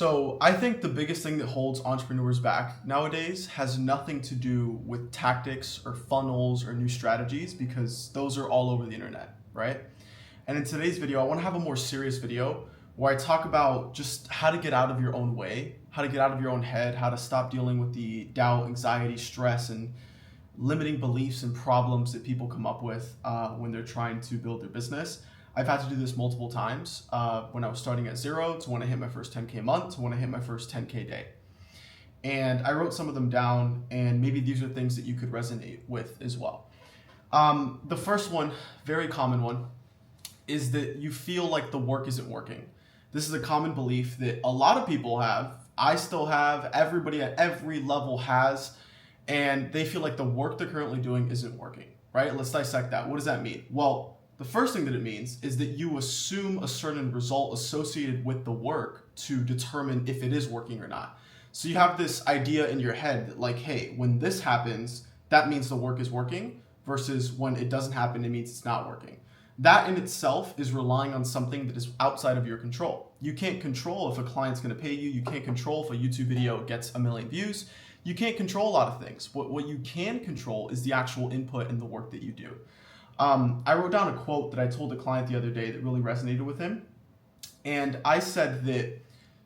So I think the biggest thing that holds entrepreneurs back nowadays has nothing to do with tactics or funnels or new strategies because those are all over the internet, right? And in today's video, I want to have a more serious video where I talk about just how to get out of your own way, how to get out of your own head, how to stop dealing with the doubt, anxiety, stress, and limiting beliefs and problems that people come up with when they're trying to build their business. I've had to do this multiple times when I was starting at zero to when I hit my first 10K month to when I hit my first 10K day. And I wrote some of them down, and maybe these are things that you could resonate with as well. The first one, very common one, is that you feel like the work isn't working. This is a common belief that a lot of people have. I still have, everybody at every level has, and they feel like the work they're currently doing isn't working, right? Let's dissect that. What does that mean? Well, the first thing that it means is that you assume a certain result associated with the work to determine if it is working or not. So you have this idea in your head that like, hey, when this happens, that means the work is working, versus when it doesn't happen, it means it's not working. That in itself is relying on something that is outside of your control. You can't control if a client's going to pay you. You can't control if a YouTube video gets 1 million views. You can't control a lot of things. What you can control is the actual input and the work that you do. I wrote down a quote that I told a client the other day that really resonated with him. And I said that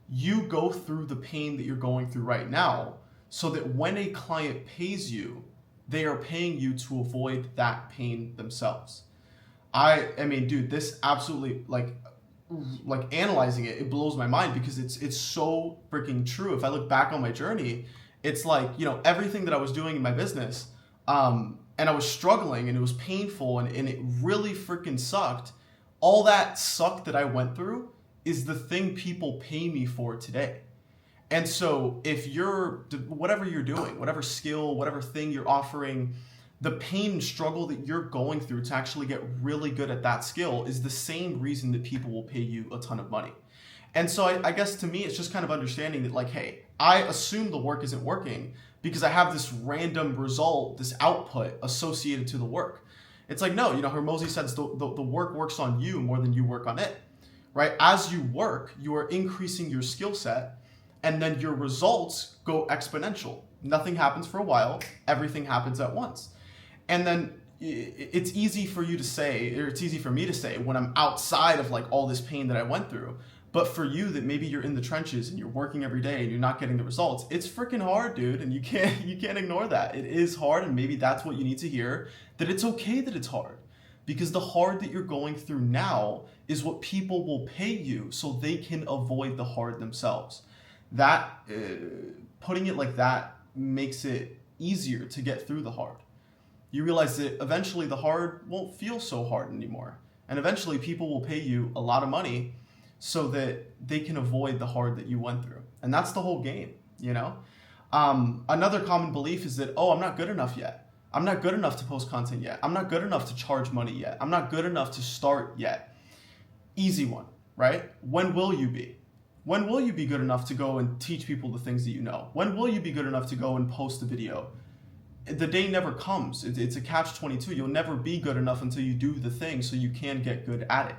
you go through the pain that you're going through right now so that when a client pays you, they are paying you to avoid that pain themselves. I mean, dude, this absolutely like analyzing it blows my mind because it's so freaking true. If I look back on my journey, it's like, everything that I was doing in my business, and I was struggling and it was painful and it really freaking sucked. All that suck that I went through is the thing people pay me for today. And so if whatever you're doing, whatever skill, whatever thing you're offering, the pain and struggle that you're going through to actually get really good at that skill is the same reason that people will pay you a ton of money. And so I guess to me, it's just kind of understanding that like, hey, I assume the work isn't working because I have this random result, this output associated to the work. It's like, no, Hormozi says the work works on you more than you work on it, right? As you work, you are increasing your skill set and then your results go exponential. Nothing happens for a while, everything happens at once. And then it's easy for you to say, or it's easy for me to say when I'm outside of like all this pain that I went through. But for you that maybe you're in the trenches and you're working every day and you're not getting the results, it's freaking hard, dude. And you can't ignore that. It is hard, and maybe that's what you need to hear, that it's okay that it's hard. Because the hard that you're going through now is what people will pay you so they can avoid the hard themselves. That, putting it like that makes it easier to get through the hard. You realize that eventually the hard won't feel so hard anymore. And eventually people will pay you a lot of money so that they can avoid the hard that you went through. And that's the whole game, Another common belief is that, I'm not good enough yet. I'm not good enough to post content yet. I'm not good enough to charge money yet. I'm not good enough to start yet. Easy one, right? When will you be? When will you be good enough to go and teach people the things that you know? When will you be good enough to go and post a video? The day never comes. It's a catch-22. You'll never be good enough until you do the thing so you can get good at it.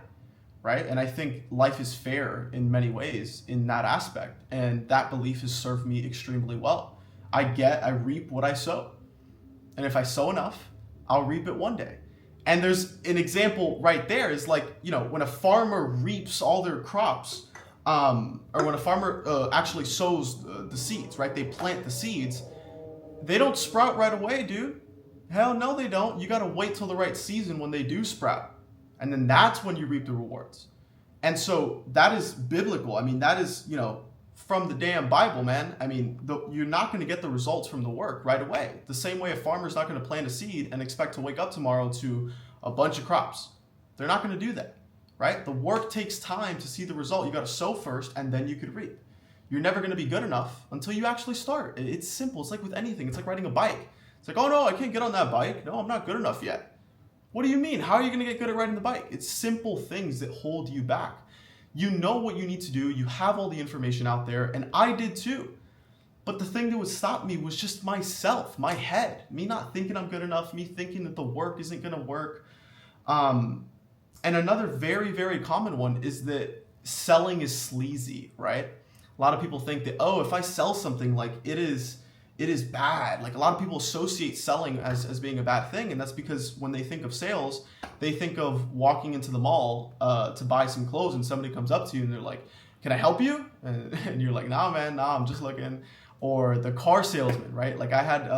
Right? And I think life is fair in many ways in that aspect. And that belief has served me extremely well. I reap what I sow. And if I sow enough, I'll reap it one day. And there's an example right there is like, when a farmer reaps all their crops, or when a farmer actually sows the seeds, right? They plant the seeds. They don't sprout right away, dude. Hell no, they don't. You got to wait till the right season when they do sprout. And then that's when you reap the rewards. And so that is biblical. I mean, that is, from the damn Bible, man. I mean, you're not going to get the results from the work right away. The same way a farmer's not going to plant a seed and expect to wake up tomorrow to a bunch of crops. They're not going to do that, right? The work takes time to see the result. You got to sow first and then you could reap. You're never going to be good enough until you actually start. It's simple. It's like with anything. It's like riding a bike. It's like, oh no, I can't get on that bike. No, I'm not good enough yet. What do you mean? How are you going to get good at riding the bike? It's simple things that hold you back. You know what you need to do. You have all the information out there, and I did too. But the thing that would stop me was just myself, my head, me not thinking I'm good enough, me thinking that the work isn't going to work. And another very, very common one is that selling is sleazy, right? A lot of people think that, oh, if I sell something, like it is bad. Like a lot of people associate selling as being a bad thing. And that's because when they think of sales, they think of walking into the mall to buy some clothes and somebody comes up to you and they're like, can I help you? And you're like, nah, man, nah, I'm just looking. Or the car salesman, right? Like I had,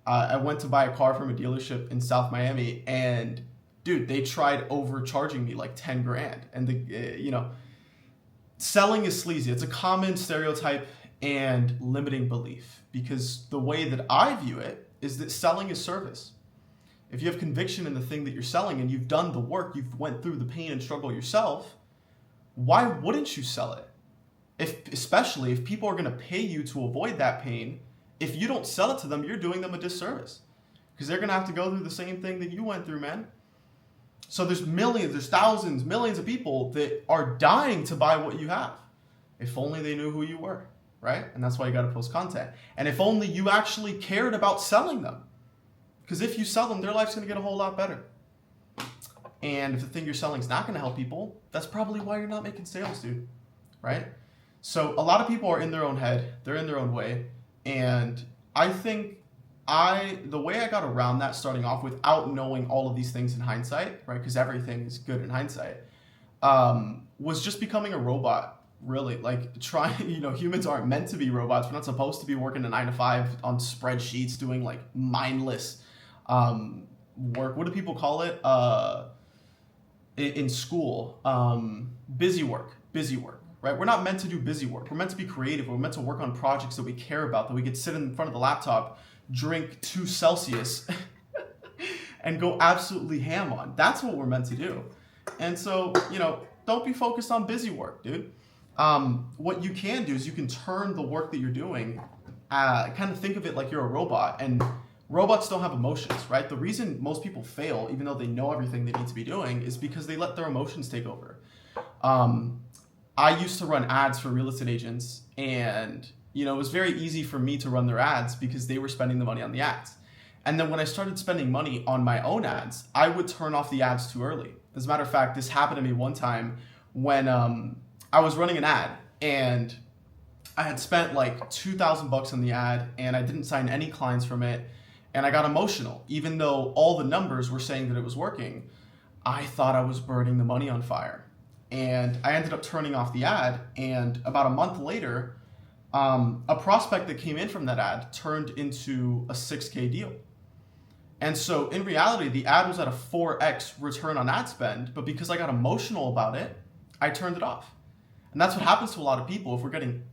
I went to buy a car from a dealership in South Miami, and dude, they tried overcharging me like 10 grand. And selling is sleazy. It's a common stereotype and limiting belief, because the way that I view it is that selling is service. If you have conviction in the thing that you're selling and you've done the work, you've went through the pain and struggle yourself, why wouldn't you sell it? Especially if people are going to pay you to avoid that pain, if you don't sell it to them, you're doing them a disservice, because they're going to have to go through the same thing that you went through, man. So there's millions, there's thousands, millions of people that are dying to buy what you have. If only they knew who you were, right? And that's why you got to post content. And if only you actually cared about selling them. Because if you sell them, their life's going to get a whole lot better. And if the thing you're selling is not going to help people, that's probably why you're not making sales, dude, right? So a lot of people are in their own head. They're in their own way. And I think the way I got around that, starting off without knowing all of these things in hindsight, right? Because everything is good in hindsight, was just becoming a robot, really. Like humans aren't meant to be robots. We're not supposed to be working a 9 to 5 on spreadsheets, doing like mindless work. What do people call it in school? Busy work, right? We're not meant to do busy work. We're meant to be creative. We're meant to work on projects that we care about, that we could sit in front of the laptop, drink 2 Celsius and go absolutely ham on. That's what we're meant to do. And so, don't be focused on busy work, dude. What you can do is you can turn the work that you're doing, kind of think of it like you're a robot, and robots don't have emotions, right? The reason most people fail, even though they know everything they need to be doing, is because they let their emotions take over. I used to run ads for real estate agents, and it was very easy for me to run their ads because they were spending the money on the ads. And then when I started spending money on my own ads, I would turn off the ads too early. As a matter of fact, this happened to me one time when I was running an ad, and I had spent like $2,000 on the ad, and I didn't sign any clients from it. And I got emotional. Even though all the numbers were saying that it was working, I thought I was burning the money on fire. And I ended up turning off the ad, and about a month later, a prospect that came in from that ad turned into a 6K deal. And so in reality, the ad was at a 4x return on ad spend, but because I got emotional about it, I turned it off. And that's what happens to a lot of people. If we're getting,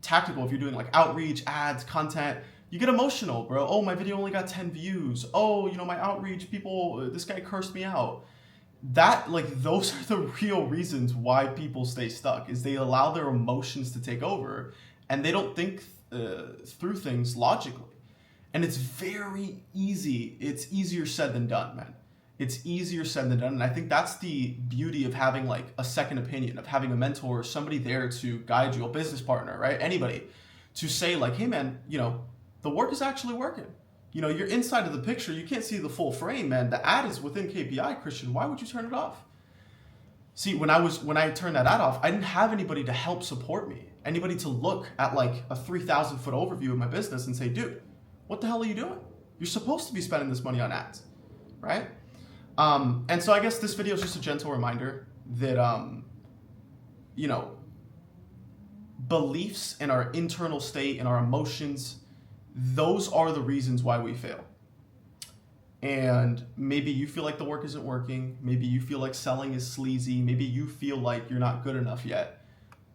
tactical, if you're doing like outreach, ads, content, you get emotional, bro. Oh, my video only got 10 views. Oh, my outreach, this guy cursed me out. Those are the real reasons why people stay stuck, is they allow their emotions to take over, and they don't think through things logically. And it's very easy. It's easier said than done, man. It's easier said than done. And I think that's the beauty of having like a second opinion, of having a mentor, somebody there to guide you, a business partner, right? Anybody to say like, hey man, the work is actually working. You're inside of the picture. You can't see the full frame, man. The ad is within KPI, Christian. Why would you turn it off? See, when I turned that ad off, I didn't have anybody to help support me. Anybody to look at like a 3,000 foot overview of my business and say, dude, what the hell are you doing? You're supposed to be spending this money on ads, right? And so I guess this video is just a gentle reminder that, beliefs in our internal state and our emotions, those are the reasons why we fail. And maybe you feel like the work isn't working. Maybe you feel like selling is sleazy. Maybe you feel like you're not good enough yet.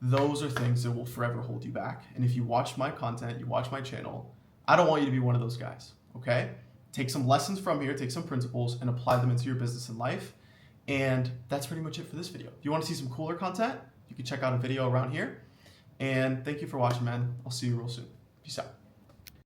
Those are things that will forever hold you back. And if you watch my content, you watch my channel, I don't want you to be one of those guys, okay? Take some lessons from here, take some principles, and apply them into your business and life. And that's pretty much it for this video. If you want to see some cooler content, you can check out a video around here. And thank you for watching, man. I'll see you real soon. Peace out.